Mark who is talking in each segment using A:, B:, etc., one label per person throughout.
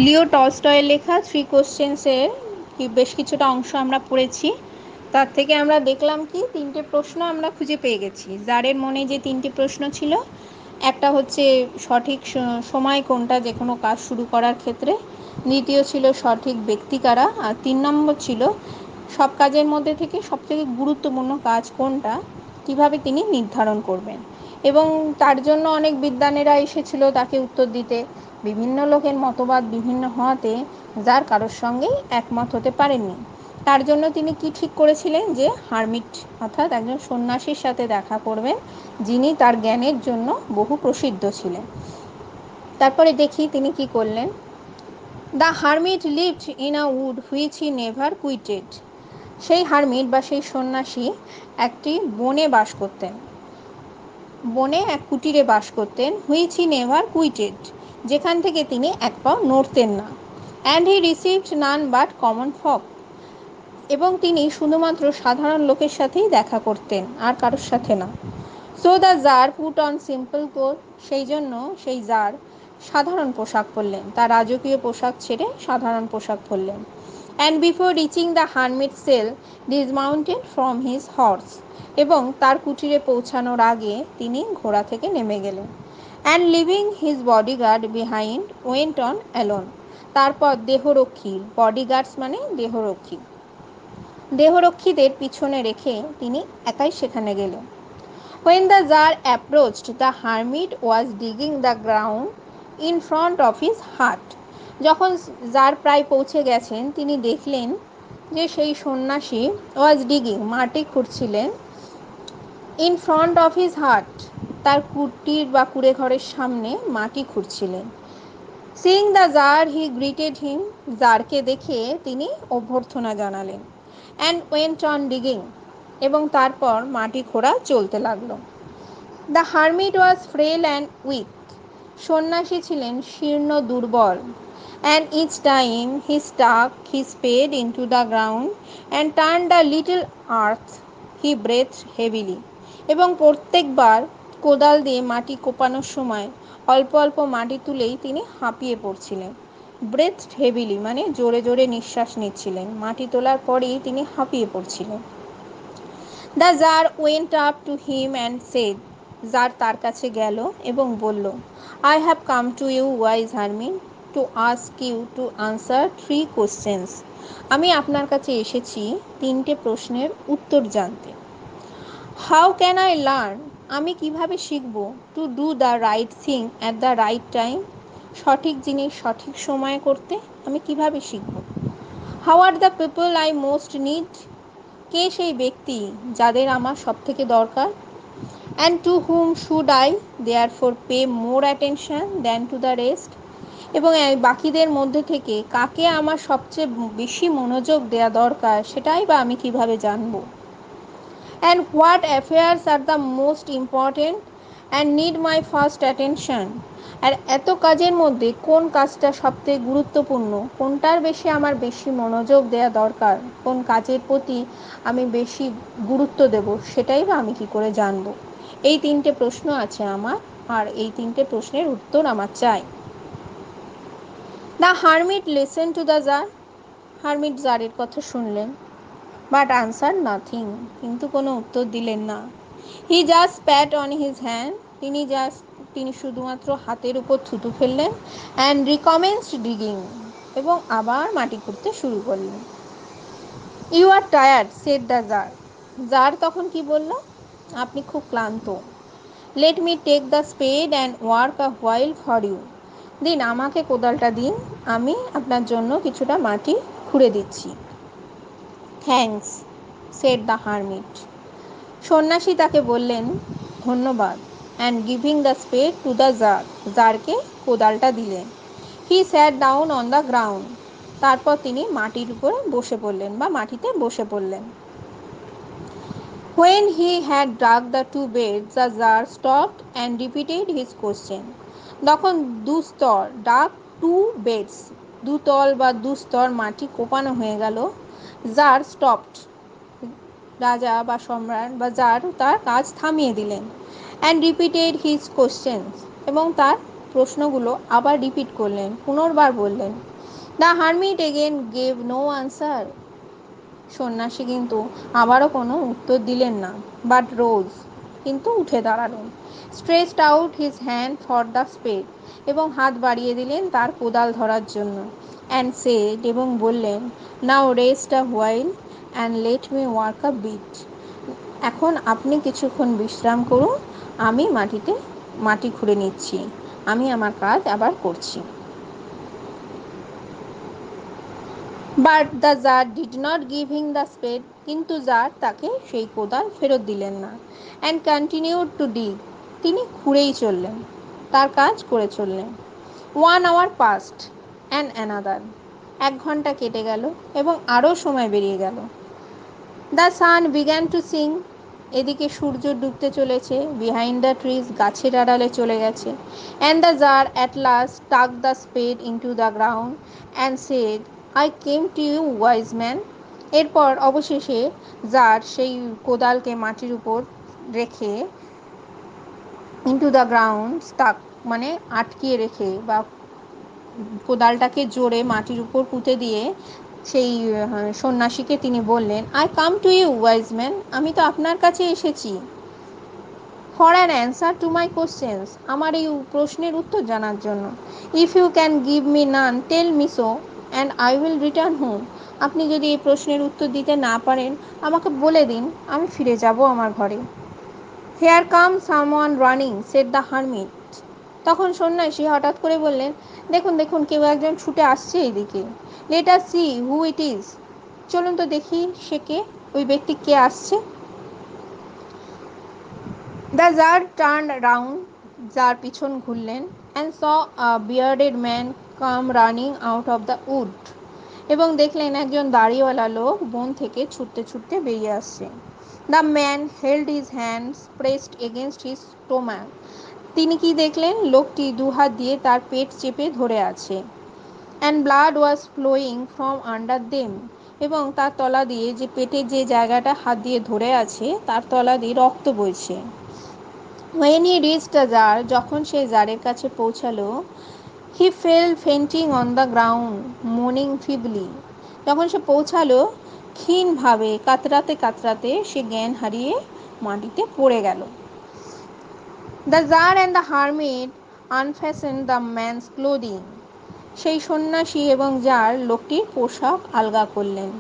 A: লিও টলস্টয়ের লেখা 3 কোশ্চেন্সের বেশ কিছুটা অংশ আমরা পড়েছি। তার থেকে আমরা দেখলাম কি 3টে প্রশ্ন আমরা খুঁজে পেয়ে গেছি। জারের মনে যে 3টি প্রশ্ন ছিল, একটা হচ্ছে সঠিক সময় কোনটা যে কোনো কাজ শুরু করার ক্ষেত্রে, দ্বিতীয় ছিল সঠিক ব্যক্তি কারা, আর 3 নম্বর ছিল সব কাজের মধ্যে থেকে সবথেকে গুরুত্বপূর্ণ কাজ কোনটা, কিভাবে তিনি নির্ধারণ করবেন। এবং তার জন্য অনেক বিদ্বানেরা এসেছিল তাকে উত্তর দিতে। বিভিন্ন লোকের মতবাদ বিভিন্ন হওয়াতে যার কারোর সঙ্গেই একমত হতে পারেননি। তার জন্য তিনি কি ঠিক করেছিলেন যে হারমিট অর্থাৎ একজন সন্ন্যাসীর সাথে দেখা করবেন, যিনি তার জ্ঞানের জন্য বহু প্রসিদ্ধ ছিলেন। তারপরে দেখি তিনি কি করলেন। The hermit lived in a wood which he never quitted. সেই হারমিট বা সেই সন্ন্যাসী একটি বনে বাস করতেন, বনে এক কুটিরে বাস করতেন, হুইচ হি নেভার কুইটেড, যেখান থেকে তিনি এক পাও নড়তেন না। And he received none but common folk, এবং তিনি শুধুমাত্র সাধারণ লোকের সাথেই দেখা করতেন, আর কারোর সাথে না। So the tsar put on simple cloth, সেই জন্য সেই জার সাধারণ পোশাক পরলেন, তার রাজকীয় পোশাক ছেড়ে সাধারণ পোশাক পরলেন। And before reaching the hermit cell dismounted from his horse, এবং তার কুটিরে পৌঁছানোর আগে তিনি ঘোড়া থেকে নেমে গেলেন। And living his bodyguard behind went on alone, তারপর দেহরক্ষী, বডিগার্ডস মানে দেহরক্ষী, দেহরক্ষীদের পিছনে রেখে তিনি একাই সেখানে গেলেন। When the Tsar approached, the hermit was digging the ground in front of his hut. যখন জার প্রায় পৌঁছে গেছেন, তিনি দেখলেন যে সেই সন্ন্যাসী ওয়াজ ডিগিং মাটি খুঁড়ছিলেন, in front of his hut, তার কুটির বা কুড়ে ঘরের সামনে মাটি খুঁড়ছিলেন। Seeing the tsar he greeted him, জারকে দেখে তিনি অভ্যর্থনা জানালেন। অ্যান্ড ওয়েন্ট অন ডিগিং, এবং তারপর মাটি খোঁড়া চলতে লাগলো। The hermit was frail and weak, সন্ন্যাসী ছিলেন শীর্ণ দুর্বল। And each time he stuck his spade into the ground and turn the little earth he breath heavily, এবং প্রত্যেকবার কোদাল দিয়ে মাটি কোপানোর সময় অল্প অল্প মাটি তুলেই তিনি হাঁপিয়ে পড়ছিলেন। ব্রেথ হেভিলি মানে জোরে জোরে নিঃশ্বাস নিচ্ছিলেন, মাটি তোলার পরেই তিনি হাঁপিয়ে পড়ছিলেন। The tsar went up to him and said, tsar তার কাছে গেল এবং বলল, I have come to you wise hermit to ask you to answer 3 questions. আমি আপনার কাছে এসেছি 3টে প্রশ্নের উত্তর জানতে। হাউ ক্যান আই লার্ন, আমি কিভাবে শিখব, to do the right thing at the right time, সঠিক জিনিস সঠিক সময়ে করতে আমি কিভাবে শিখব। How are the people I most need, কে সেই ব্যক্তি যাদের আমার সব থেকে দরকার। And to whom should I therefore pay more attention than to the rest, এবং বাকিদের মধ্যে থেকে কাকে আমার সবচেয়ে বেশি মনোযোগ দেওয়া দরকার সেটাই বা আমি কিভাবে জানবো। And what affairs are the most important and need my first attention, আর এত কাজের মধ্যে কোন কাজটা সবথেকে গুরুত্বপূর্ণ, কোনটার বেশি আমার বেশি মনোযোগ দেওয়া দরকার, কোন কাজের প্রতি আমি বেশি গুরুত্ব দেব, সেটাই বা আমি কি করে জানবো। এই 3টে প্রশ্ন আছে আমার, আর এই 3টে প্রশ্নের উত্তর আমার চাই। The hermit listen to the tsar, hermit জারের কথা শুনলেন, বাট আনসার নাথিং, কিন্তু কোনো উত্তর দিলেন না। He just Pat on his hand, তিনি শুধুমাত্র হাতের উপর থুতু ফেললেন। অ্যান্ড রিকমেন্সড ডিগিং, এবং আবার মাটি খুঁড়তে শুরু করলেন। You are tired said the tsar, tsar তখন কি বলল, আপনি খুব ক্লান্ত। Let me take the spade and work a while for you, দিন আমাকে কোদালটা দিন, আমি আপনার জন্য কিছুটা মাটি খুঁড়ে দিচ্ছি। থ্যাঙ্কস সেড দ্য হারমিট, সন্ন্যাসী তাকে বললেন ধন্যবাদ। And giving the spade to the tsar, জারকে কোদালটা দিলেন। He sat down on the ground, তারপর তিনি মাটির উপরে বসে পড়লেন বা মাটিতে বসে পড়লেন। When he had dug the 2 beds, the jar stopped and repeated his question. তখন দুস্তর ডাক 2 beds, দুতল বা দুস্তর মাটি কোপানো হয়ে গেল। জার স্টপড, রাজা বা সম্রাট বা জার তার কাজ থামিয়ে দিলেন। অ্যান্ড রিপিটেড হিজ কোশ্চেন্স, এবং তার প্রশ্নগুলো আবার রিপিট করলেন, পুনর্বার বললেন। The hermit again gave no answer. সন্ন্যাসী কিন্তু আবারও কোনো উত্তর দিলেন না, বাট রোজ, কিন্তু উঠে দাঁড়ালেন। Stretched out his hand for the spade, এবং হাত বাড়িয়ে দিলেন তার কোদাল ধরার জন্য। অ্যান্ড সেড, এবং বললেন, now rest a while and let me work a bit. এখন আপনি কিছুক্ষণ বিশ্রাম করুন, আমি মাটি খুঁড়ে নিচ্ছি, আমি আমার কাজ আবার করছি। But the tsar did not give him the spade, কিন্তু জার তাকে সেই কোদাল ফেরত দিলেন না। অ্যান্ড কন্টিনিউড টু ডিগ, তিনি খুঁড়েই চললেন, তার কাজ করে চললেন। 1 hour passed and another, 1 ঘন্টা কেটে গেল এবং আরও সময় বেরিয়ে গেল। The sun began to Singh, এদিকে সূর্য ডুবতে চলেছে, বিহাইন্ড দ্য ট্রিজ, গাছের আড়ালে চলে গেছে। And the tsar at last took the spade into the ground and said, I came to you wise man. এরপর অবশেষে জার সেই কোদালকে মাটির উপর রেখে, ইনটু দ্য গ্রাউন্ড, স্টাক মানে আটকিয়ে রেখে বা কোদালটাকে জোরে মাটির উপর পুঁতে দিয়ে সেই সন্ন্যাসীকে তিনি বললেন, I come to you wise man, আমি তো আপনার কাছে এসেছি। For an answer to my questions, আমার এই প্রশ্নের উত্তর জানার জন্য। If you can give me none, tell me so and I will return home. আপনি যদি এই প্রশ্নের উত্তর দিতে না পারেন, আমাকে বলে দিন, আমি ফিরে যাব আমার ঘরে। Here come someone running, said the hermit. তখন সন্ন্যাসী হঠাৎ করে বললেন, দেখুন দেখুন, কেউ একজন ছুটে আসছে এইদিকে। Let us see who it is, চলুন তো দেখি সে কে, ওই ব্যক্তি কে আসছে। The tsar turn round, tsar পিছন ঘুরলেন, and saw a bearded man come running out of the wood, এবং দেখলেন একজন দাড়িওয়ালা লোক বন থেকে ছুটতে ছুটতে বেরিয়ে আসছে। The man held his hands pressed against his stomach, তিনি কি দেখলেন, লোকটি দুহাত দিয়ে তার পেট চেপে ধরে আছে। And blood was flowing from under them, এবং তার তলা দিয়ে, যে পেটের যে জায়গাটা হাত দিয়ে ধরে আছে তার তলা দিয়ে রক্ত বইছে। When he reached the tsar, যখন সে জারের কাছে পৌঁছালো, he fell fainting on the ground মোর্নিং ফিবলি, যখন সে পৌঁছালো, ক্ষীণভাবে কাতরাতে কাতরাতে সে জ্ঞান হারিয়ে মাটিতে পড়ে গেল। The tsar and the hermit unfastened the man's clothing, সেই সন্ন্যাসী এবং জার লোকটির পোশাক আলগা করলেন।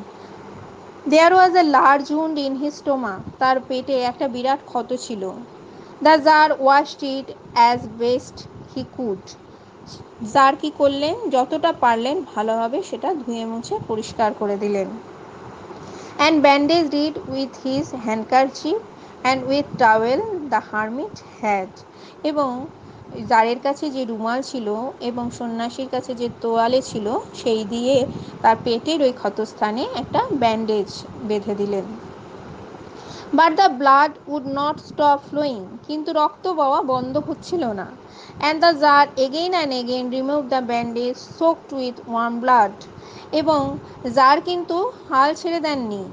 A: There was a large wound in his stomach, তার পেটে একটা বিরাট ক্ষত ছিল। The tsar washed it as best he could, tsar কি করলেন, যতটা পারলেন ভালোভাবে সেটা ধুয়ে মুছে পরিষ্কার করে দিলেন। And bandaged it with his handkerchief and with towel the hermit had, এবং জারের কাছে যে রুমাল ছিল এবং সন্ন্যাসীর কাছে যে তোয়ালে ছিল সেই দিয়ে তার পেটের ওই ক্ষতস্থানে একটা ব্যান্ডেজ বেঁধে দিলেন। But the blood would not stop flowing, কিন্তু রক্ত বওয়া বন্ধ হচ্ছিল না। And the tsar again and again remove the bandage soaked with warm blood, এবং জার কিন্তু হাল ছেড়ে দেননি।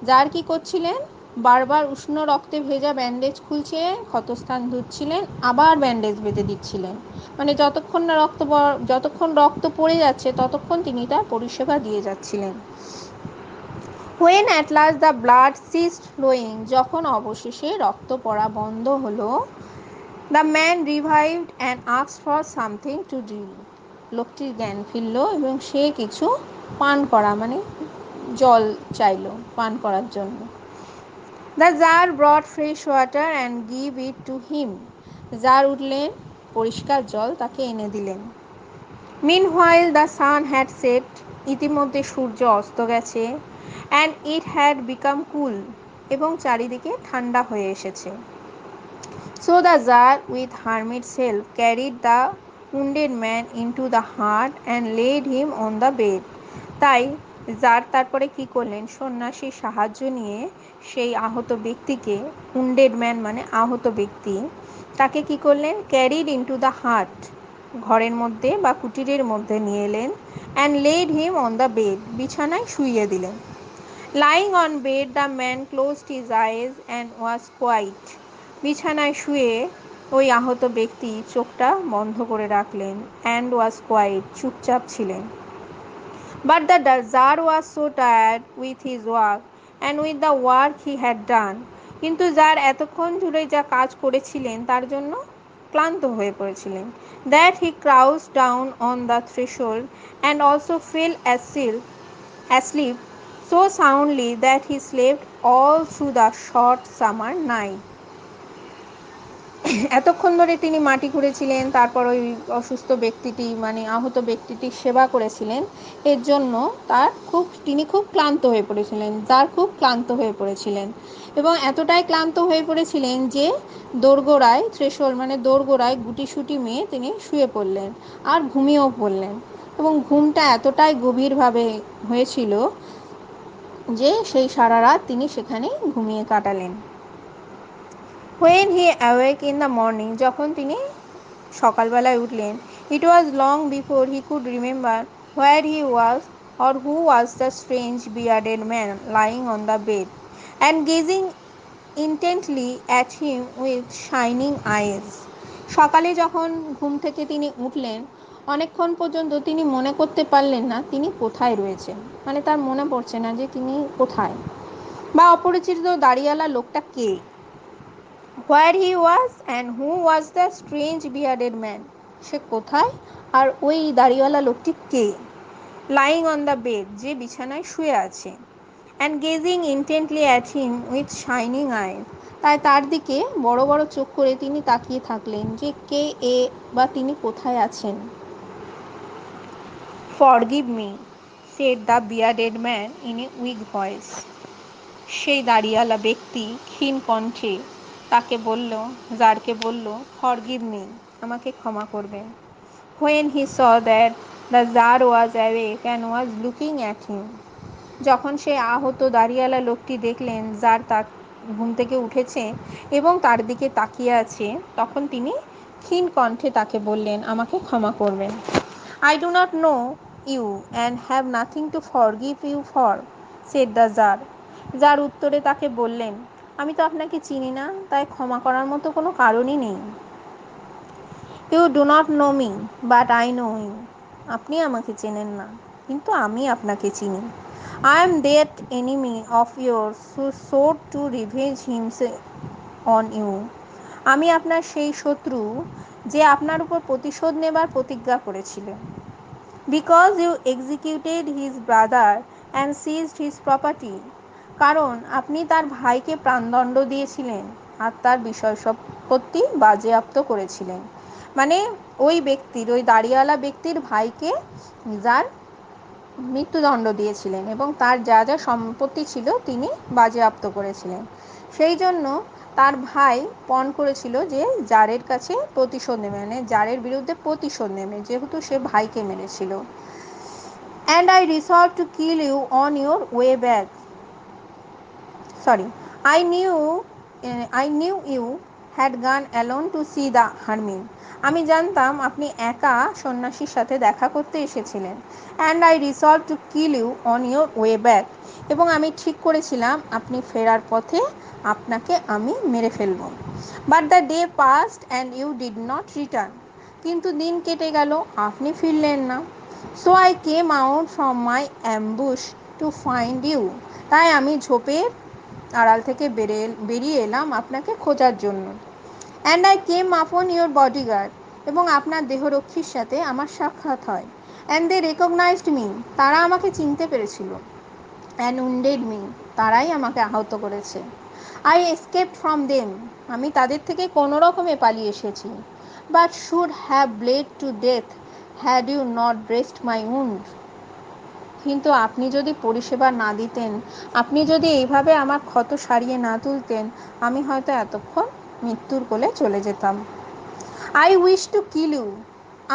A: জার কি করছিলেন, বারবার উষ্ণ রক্তে ভেজা ব্যান্ডেজ খুলছিলেন, ক্ষতস্থান ধুচ্ছিলেন, আবার ব্যান্ডেজ বেঁধে দিচ্ছিলেন, মানে যতক্ষণ রক্ত পড়ে যাচ্ছে ততক্ষণ তিনি তার পরিষেবা দিয়ে যাচ্ছিলেন। When at last the blood ceased flowing, যখন অবশেষে রক্ত পড়া বন্ধ হলো, the man revived and asked for something to drink, লোকটির জ্ঞান ফিরল এবং সে কিছু পান করা মানে জল চাইল পান করার জন্য। The jar brought fresh water and gave it to him, tsar উঠলেন, পরিষ্কার জল তাকে এনে দিলেন। Meanwhile the sun had set, ইতিমধ্যে সূর্য অস্ত গেছে। And it had become cool, এবং চারিদিকে ঠান্ডা হয়ে এসেছে। So the jar with hermit's help carried the wounded man into the hut and laid him on the bed, তাই জার তারপরে কি করলেন, সন্ন্যাসীর সাহায্য নিয়ে সেই আহত ব্যক্তিকে, উন্ডেড ম্যান মানে আহত ব্যক্তি, তাকে কি করলেন, ক্যারিড ইনটু দ্য হাট, ঘরের মধ্যে বা কুটিরের মধ্যে নিয়ে এলেন। And led him on the bed, বিছানায় শুইয়ে দিলেন। Lying on bed the man closed his eyes and was quiet, বিছানায় শুয়ে ওই আহত ব্যক্তি চোখটা বন্ধ করে রাখলেন অ্যান্ড ওয়াজ কোয়াইট, চুপচাপ ছিলেন। But the tsar was so tired with his work and with the work he had done, কিন্তু যার এতক্ষণ জুড়ে যা কাজ করেছিলেন তার জন্য ক্লান্ত হয়ে পড়েছিলেন, that he crouched down on the threshold and also fell asleep so soundly that he slept all through the short summer night. এতক্ষণ ধরে তিনি মাটি খুঁড়েছিলেন, তারপর ওই অসুস্থ ব্যক্তিটি মানে আহত ব্যক্তিটির সেবা করেছিলেন, এর জন্য তিনি খুব ক্লান্ত হয়ে পড়েছিলেন, খুব ক্লান্ত হয়ে পড়েছিলেন এবং এতটাই ক্লান্ত হয়ে পড়েছিলেন যে দোরগোড়ায় গুটিসুটি মেয়ে তিনি শুয়ে পড়লেন আর ঘুমিয়েও পড়লেন এবং ঘুমটা এতটাই গভীরভাবে হয়েছিল যে সেই সারা রাত তিনি সেখানেই ঘুমিয়ে কাটালেন। When he awoke in the morning, যখন তিনি সকালবেলায় উঠলেন, it was long before he could remember where he was or who was the strange bearded man lying on the bed and gazing intently at him with shining eyes. সকালে যখন ঘুম থেকে তিনি উঠলেন, অনেকক্ষণ পর্যন্ত তিনি মনে করতে পারলেন না তিনি কোথায় রয়েছেন, মানে তার মনে পড়ছে না যে তিনি কোথায় বা অপরিচিত দাড়িওয়ালা লোকটা কে, where he was and who was the strange bearded man, সে কোথায় আর ওই দাড়িওয়ালা লোকটি কে, lying on the bed, যে বিছানায় শুয়ে আছে, and gazing intently at him with shining eyes, তাই তার দিকে বড় বড় চোখ করে তিনি তাকিয়ে থাকলেন যে কে এ বা তিনি কোথায় আছেন। Forgive me, said the bearded man in a weak voice. সেই দাড়িওয়ালা ব্যক্তি ক্ষীণ কণ্ঠে জারকে বলল, ফরগিভ মি, আমাকে ক্ষমা করবেন। When he saw that the jar was awake and was looking at him, যখন সে আহত দাড়িওয়ালা লোকটি দেখলেন জার তার ঘুম থেকে উঠেছে এবং তার দিকে তাকিয়ে আছে, তখন তিনি ক্ষীণ কণ্ঠে তাকে বললেন, আমাকে ক্ষমা করবেন। I do not know you and have nothing to forgive you for, said the jar. যার উত্তরে তাকে বললেন, আমি তো আপনাকে চিনি না, তাই ক্ষমা করার মতো কোনো কারণই নেই। You do not know me, but I know you. আপনি আমাকে চেনেন না, কিন্তু আমি আপনাকে চিনি। I am that enemy of yours who sought to revenge himself on you. আমি আপনার সেই শত্রু যে আপনার উপর প্রতিশোধ নেবার প্রতিজ্ঞা করেছিল। Because you executed his brother and seized his property, কারণ আপনি তার ভাইকে প্রাণদণ্ড দিয়েছিলেন আর তার বিষয় সম্পত্তি বাজেয়াপ্ত করেছিলেন, মানে ওই দাড়িওয়ালা ব্যক্তির ভাইকে যার মৃত্যুদণ্ড দিয়েছিলেন এবং তার যা যা সম্পত্তি ছিল তিনি বাজেয়াপ্ত করেছিলেন, সেই জন্য তার ভাই পণ করেছিল যে জারের কাছে প্রতিশোধ নেবে, মানে জারের বিরুদ্ধে প্রতিশোধ নেবে, যেহেতু সে ভাইকে মেরেছিল। And I resolved to kill you on your way back. I knew you had gone alone to see the hermit. আমি জানতাম আপনি একা সন্ন্যাসীর সাথে দেখা করতে এসেছিলেন। And I resolved to kill you on your way back. এবং আমি ঠিক করেছিলাম আপনি ফেরার পথে আপনাকে আমি মেরে ফেলব। But the day passed and you did not return. কিন্তু দিন কেটে গেল, আপনি ফিরলেন না। So I came out from my ambush to find you. তাই আমি ঝোপের আড়াল থেকে বেরিয়ে এলাম আপনাকে খোঁজার জন্য। And I came upon your bodyguard, এবং আপনার দেহরক্ষীর সাথে আমার সাক্ষাৎ হয়। And they recognized me, তারা আমাকে চিনতে পেরেছিল। And wounded me, তারাই আমাকে আহত করেছে। I escaped from them, আমি তাদের থেকে কোনো রকমে পালিয়ে এসেছি। But should have bled to death had you not dressed my wound. কিন্তু আপনি যদি পরিষেবা না দিতেন, আপনি যদি এইভাবে আমার ক্ষত সারিয়ে না তুলতেন, আমি হয়তো এতক্ষণ মৃত্যুর কোলে চলে যেতাম। I wish to kill you,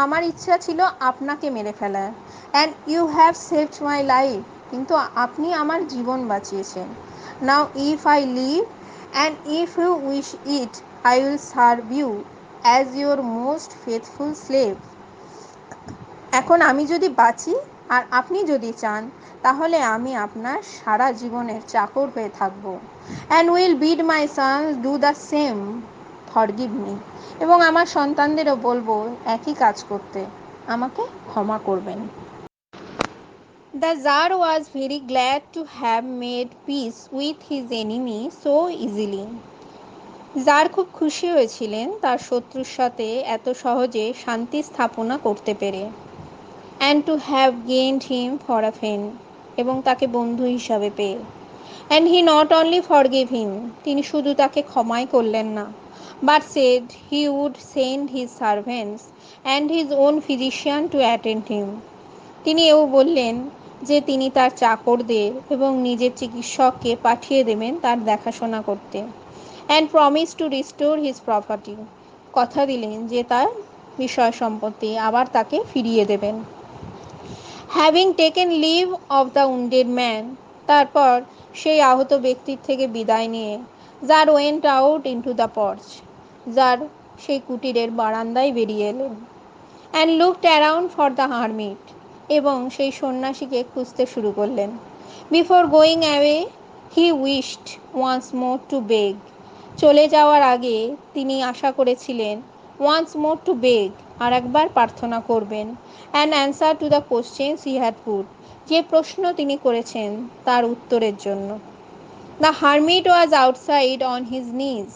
A: আমার ইচ্ছা ছিল আপনাকে মেরে ফেলার। And you have saved my life, কিন্তু আপনি আমার জীবন বাঁচিয়েছেন। Now if I live and if you wish it, I will serve you as your most faithful slave. এখন আমি যদি বাঁচি আর আপনি যদি চান, তাহলে আমি আপনার সারা জীবনের চাকর হয়ে থাকব। And will bid my sons do the same. Forgive me, এবং আমার সন্তানদেরও বলবো একই কাজ করতে, আমাকে ক্ষমা করবেন। The Tsar was very glad to have made peace with his enemy so easily. Tsar খুব খুশি হয়েছিলেন তার শত্রুর সাথে এত সহজে শান্তি স্থাপনা করতে পেরে। And to have gained him for a friend, এবং তাকে বন্ধু হিসাবে পেয়ে। And he not only forgive him, তিনি শুধু তাকে ক্ষমাই করলেন না, but said he would send his servants and his own physician to attend him. তিনি এও বললেন যে তিনি তার চাকরদের এবং নিজের চিকিৎসককে পাঠিয়ে দেবেন তার দেখাশোনা করতে। And promise to restore his property, কথা দিলেন যে তার বিষয় সম্পত্তি আবার তাকে ফিরিয়ে দেবেন। Having taken leave of the wounded man, তারপর সেই আহত ব্যক্তির থেকে বিদায় নিয়ে tsar went out into the porch, tsar সেই কুটিরের বারান্দায় বেরিয়ে এলেন। And looked around for the hermit, এবং সেই সন্ন্যাসীকে খুঁজতে শুরু করলেন। Before going away he wished once more to beg, চলে যাওয়ার আগে তিনি আশা করেছিলেন ওয়ান্স মোর টু বেগ, আর একবার প্রার্থনা করবেন, and answer to the questions he had put, যে প্রশ্ন তিনি করেছেন তার উত্তরের জন্য। The hermit was outside on his knees,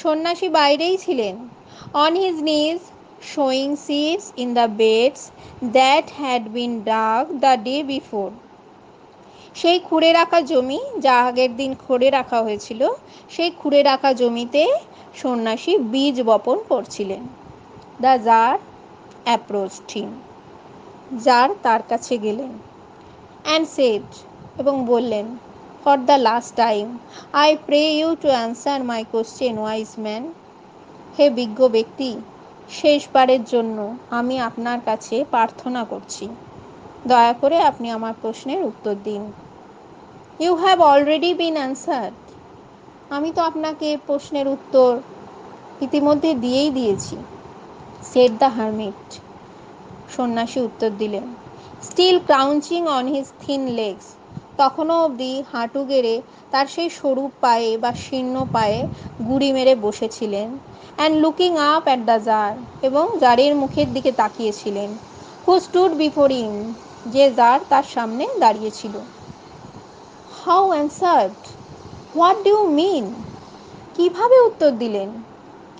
A: সন্ন্যাসী বাইরেই ছিলেন। On his knees sowing seeds in the beds that had been dug the day before, সেই খুঁড়ে রাখা জমি যা আগের দিন খুঁড়ে রাখা হয়েছিল, সেই খুঁড়ে রাখা জমিতে সন্ন্যাসী বীজ বপন করছিলেন। The tsar approached him, tsar তার কাছে গেলেন। অ্যান্ড সেড, এবং বললেন, for the last time I pray you to answer my question wise man, হে বিজ্ঞ ব্যক্তি, শেষবারের জন্য আমি আপনার কাছে প্রার্থনা করছি, দয়া করে আপনি আমার প্রশ্নের উত্তর দিন। You have already been answered, আমি তো আপনাকে প্রশ্নের উত্তর ইতিমধ্যে দিয়েই দিয়েছি। সেড দ্য হারমিট, সন্ন্যাসী উত্তর দিলেন। Still crouching on his thin legs, তখনও অবধি হাঁটু গেড়ে তার সেই সরু পায়ে বা শীর্ণ পায়ে গুড়ি মেরে বসেছিলেন। And looking up at the tsar, এবং জারের মুখের দিকে তাকিয়েছিলেন। হু স্টুড বিফোর হিম, যে জার তার সামনে দাঁড়িয়েছিল। How answered, what do you mean, কীভাবে উত্তর দিলেন,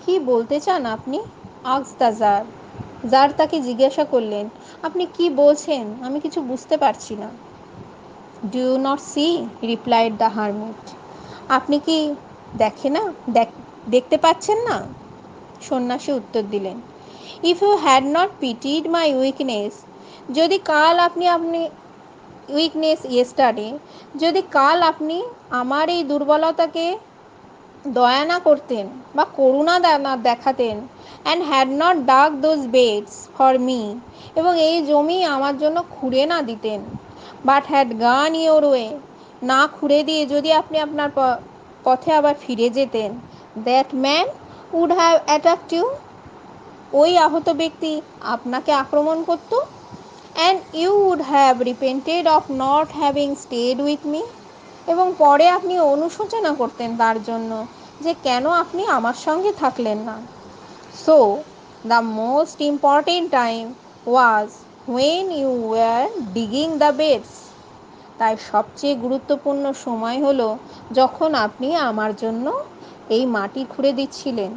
A: কি বলতে চান আপনি? আস্ক দ্য জার, জার তাকে জিজ্ঞাসা করলেন, আপনি কি বলছেন, আমি কিছু বুঝতে পারছি না। Do you not see, replied the hermit, আপনি কি দেখতে পাচ্ছেন না, সন্ন্যাসী উত্তর দিলেন। If you had not pitied my weakness, যদি কাল আপনি আপনি উইকনেস ইয়েস্টারডে, যদি কাল আপনি আমার এই দুর্বলতাকে দয়া না করতেন বা করুণা না দেখাতেন, and had not dug those beds for me, এবং এই জমি আমার জন্য খুঁড়ে না দিতেন, but had gone your way, না খুঁড়ে দিয়ে যদি আপনি আপনার পথে আবার ফিরে যেতেন, that man would have attacked you, ওই আহত ব্যক্তি আপনাকে আক্রমণ করত। And you would have repented of not having stayed with me, এবং পরে আপনি অনুশোচনা করতেন তার জন্য যে কেন আপনি আমার সঙ্গে থাকলেন না। So the most important time was when you were digging the beds, তাই সবচেয়ে গুরুত্বপূর্ণ সময় হলো যখন আপনি আমার জন্য এই মাটি খুঁড়ে দিচ্ছিলেন।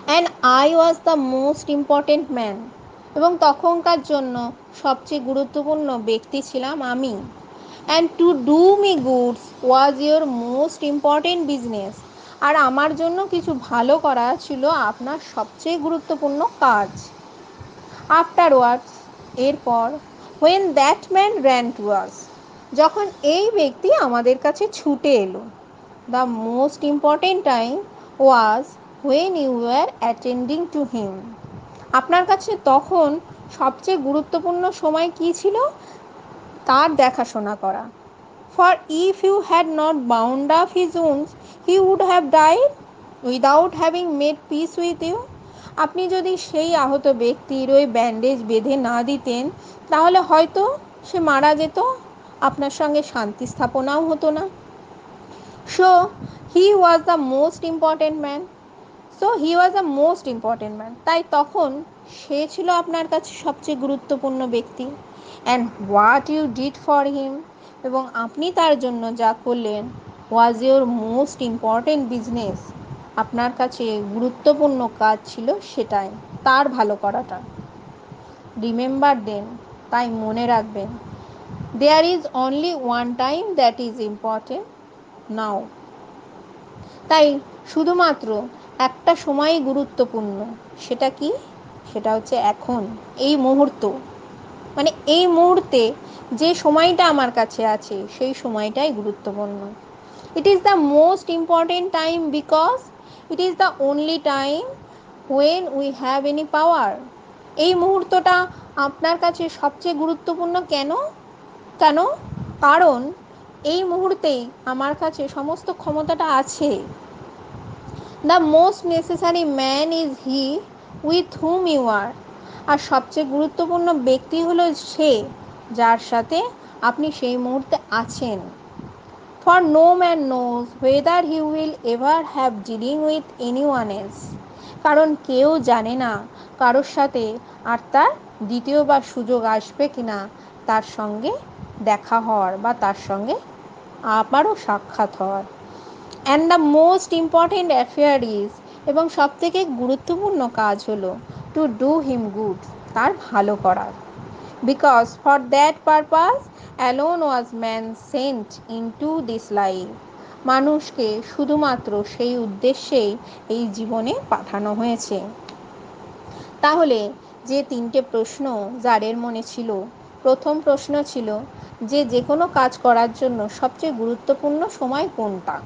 A: And I was the most important man, এবং তখনকার জন্য সবচেয়ে গুরুত্বপূর্ণ ব্যক্তি ছিলাম আমি। And to do me good was your most important business, আর আমার জন্য কিছু ভালো করা ছিল আপনার সবচেয়ে গুরুত্বপূর্ণ কাজ। আফটারওয়ার্ডস, এরপর, when that man ran to us, যখন এই ব্যক্তি আমাদের কাছে ছুটে এলো, the most important time was when you were attending to him, আপনার কাছে তখন সবচেয়ে গুরুত্বপূর্ণ সময় কী ছিল, তার দেখাশোনা করা। For if you had not bound up his wounds he would have died without having made peace with you, আপনি যদি সেই আহত ব্যক্তির ওই ব্যান্ডেজ বেঁধে না দিতেন, তাহলে হয়তো সে মারা যেত, আপনার সঙ্গে শান্তি স্থাপনাও হতো না। So he was the most important man, so he was a most important man, তাই তখন সে ছিল আপনার কাছে সবচেয়ে গুরুত্বপূর্ণ ব্যক্তি। And what you did for him, এবং আপনি তার জন্য যা করলেন, was your most important business, আপনার কাছে গুরুত্বপূর্ণ কাজ ছিল সেটাই, তার ভালো করাটা। রিমেম্বার দেন, তাই মনে রাখবেন, there is only one time that is important, now. তাই শুধুমাত্র একটা সময়ই গুরুত্বপূর্ণ, সেটা কি? সেটা হচ্ছে এখন, এই মুহূর্ত, মানে এই মুহূর্তে যে সময়টা আমার কাছে আছে সেই সময়টাই গুরুত্বপূর্ণ। It is the most important time because it is the only time when we have any পাওয়ার। এই মুহূর্তটা আপনার কাছে সবচেয়ে গুরুত্বপূর্ণ কেন? কেন? কারণ এই মুহূর্তেই আমার কাছে সমস্ত ক্ষমতাটা আছে। The most necessary man is he with whom you are. আর সবচেয়ে গুরুত্বপূর্ণ ব্যক্তি হলো সে যার সাথে আপনি সেই মুহূর্তে আছেন। For no man knows whether he will ever have dealing with any one else. কারণ কেউ জানে না কারোর সাথে আর তার দ্বিতীয়বার সুযোগ আসবে কিনা তার সঙ্গে দেখা হওয়ার বা তার সঙ্গে আবারও সাক্ষাৎ হওয়ার। And the most important affair is, এবং সবথেকে গুরুত্বপূর্ণ কাজ হলো টু ডু হিম গুড, তার ভালো করার। Because for that purpose alone was man sent into this life. মানুষকে শুধুমাত্র সেই উদ্দেশ্যেই এই জীবনে পাঠানো হয়েছে। তাহলে যে তিনটে প্রশ্ন জারের মনে ছিল, প্রথম প্রশ্ন ছিল যে কোনো কাজ করার জন্য সবচেয়ে গুরুত্বপূর্ণ সময় কোনটা?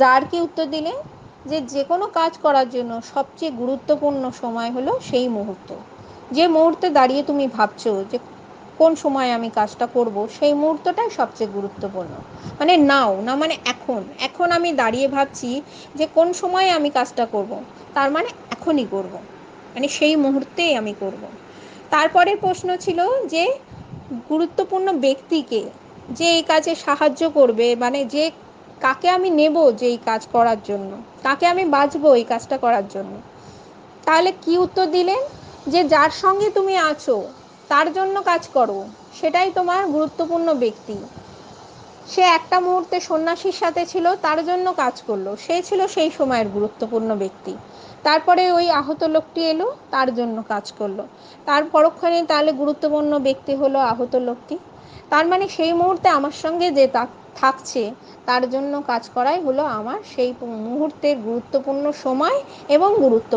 A: জার কি উত্তর দিলেন যে কোনো কাজ করার জন্য সবচেয়ে গুরুত্বপূর্ণ সময় হলো সেই মুহূর্ত, যে মুহূর্তে দাঁড়িয়ে তুমি ভাবছো যে কোন সময় আমি কাজটা করব, সেই মুহূর্তটাই সবচেয়ে গুরুত্বপূর্ণ। মানে নাও, না মানে এখন, এখন আমি দাঁড়িয়ে ভাবছি যে কোন সময় আমি কাজটা করব, তার মানে এখনই করব, মানে সেই মুহূর্তেই আমি করব। তারপরের প্রশ্ন ছিল যে গুরুত্বপূর্ণ ব্যক্তিকে, যে এই কাজে সাহায্য করবে, মানে যে কাকে আমি নেব যে এই কাজ করার জন্য, কাকে আমি বাছবো এই কাজটা করার জন্য। তাহলে কি উত্তর দিলেন? যে যার সঙ্গে তুমি আছো তার জন্য কাজ করো, সেটাই তোমার গুরুত্বপূর্ণ ব্যক্তি। সে একটা মুহূর্তে সন্ন্যাসীর সাথে ছিল, তার জন্য কাজ করলো, সে ছিল সেই সময়ের গুরুত্বপূর্ণ ব্যক্তি। তারপরে ওই আহত লোকটি এলো, তার জন্য কাজ করলো, তার পরক্ষণে তাহলে গুরুত্বপূর্ণ ব্যক্তি হলো আহত লোকটি। তার মানে সেই মুহূর্তে আমার সঙ্গে যে থাকছে তার জন্য কাজ করাই হলো আমার সেই মুহূর্তের গুরুত্বপূর্ণ সময় এবং গুরুত্ব।